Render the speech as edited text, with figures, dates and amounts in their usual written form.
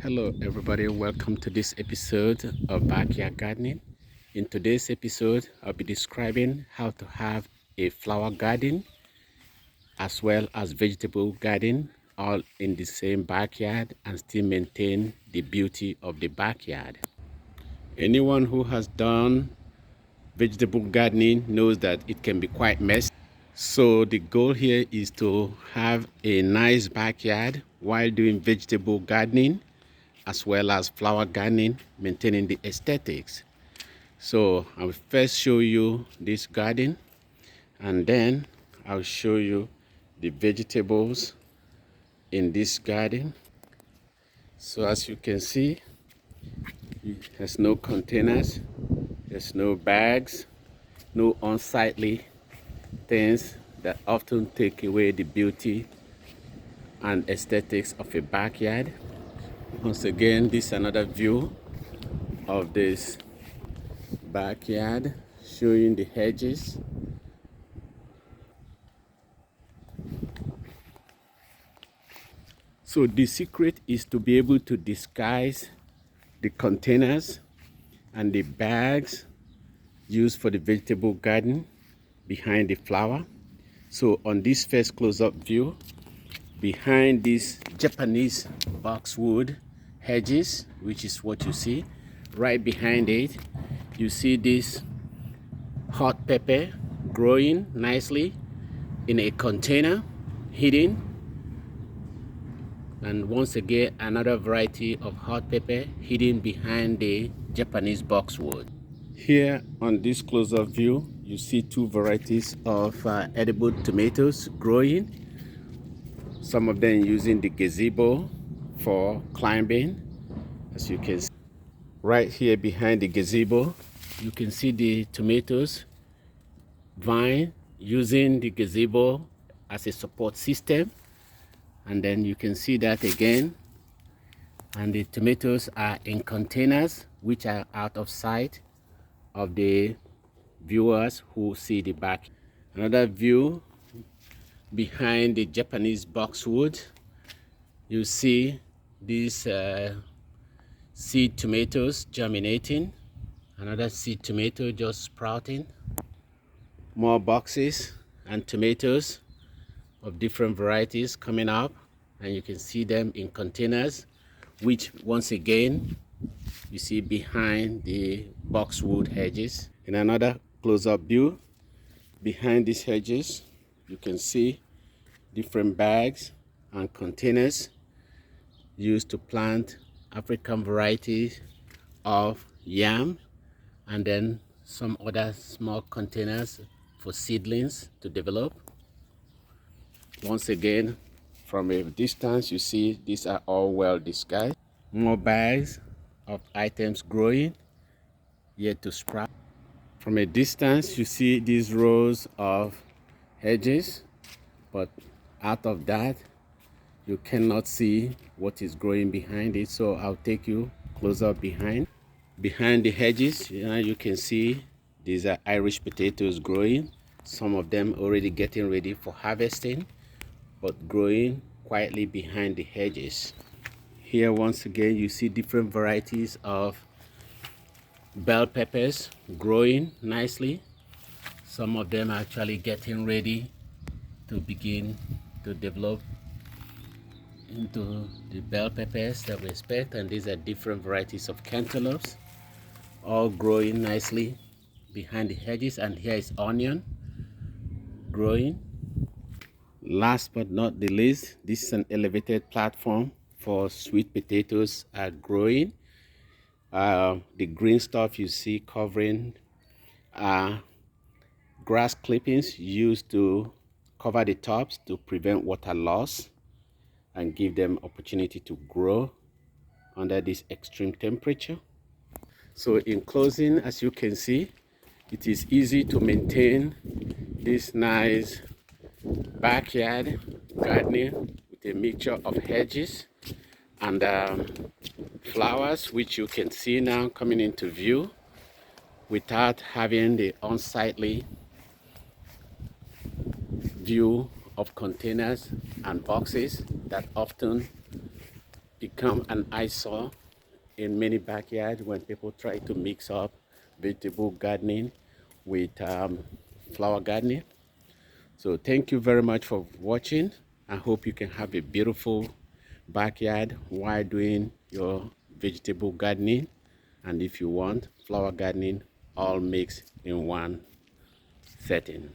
Hello everybody, welcome to this episode of Backyard Gardening. In today's episode, I'll be describing how to have a flower garden as well as vegetable garden all in the same backyard and still maintain the beauty of the backyard. Anyone who has done vegetable gardening knows that it can be quite messy. So the goal here is to have a nice backyard while doing vegetable gardening as well as flower gardening, maintaining the aesthetics. So I'll first show you this garden and then I'll show you the vegetables in this garden. So as you can see, there's no containers, there's no bags, no unsightly things that often take away the beauty and aesthetics of a backyard. Once again, this is another view of this backyard showing the hedges. So the secret is to be able to disguise the containers and the bags used for the vegetable garden behind the flower. So on this first close-up view, behind these Japanese boxwood hedges, which is what you see, right behind it, you see this hot pepper growing nicely in a container, hidden. And once again, another variety of hot pepper hidden behind the Japanese boxwood. Here on this close-up view, you see two varieties of edible tomatoes growing. Some of them using the gazebo for climbing. As you can see, right here behind the gazebo, you can see the tomatoes vine using the gazebo as a support system. And then you can see that again. And the tomatoes are in containers which are out of sight of the viewers who see the back. Another view behind the Japanese boxwood, you see these seed tomatoes germinating, another seed tomato just sprouting, more boxes and tomatoes of different varieties coming up, and you can see them in containers, which once again you see behind the boxwood hedges. In another close-up view, behind these hedges, you can see different bags and containers used to plant African varieties of yam, and then some other small containers for seedlings to develop. Once again, from a distance, you see these are all well disguised. More bags of items growing, yet to sprout. From a distance, you see these rows of hedges, but out of that, you cannot see what is growing behind it. So I'll take you closer behind. Behind the hedges, you can see these are Irish potatoes growing. Some of them already getting ready for harvesting, but growing quietly behind the hedges. Here once again you see different varieties of bell peppers growing nicely. Some of them are actually getting ready to begin to develop into the bell peppers that we expect, and these are different varieties of cantaloupes all growing nicely behind the hedges. And here is onion growing. Last but not the least, this is an elevated platform for sweet potatoes are growing. The green stuff you see covering are grass clippings used to cover the tops to prevent water loss and give them opportunity to grow under this extreme temperature. So in closing, as you can see, it is easy to maintain this nice backyard gardening with a mixture of hedges and flowers, which you can see now coming into view, without having the unsightly view of containers and boxes that often become an eyesore in many backyards when people try to mix up vegetable gardening with flower gardening. So thank you very much for watching. I hope you can have a beautiful backyard while doing your vegetable gardening, and if you want flower gardening, all mixed in one setting.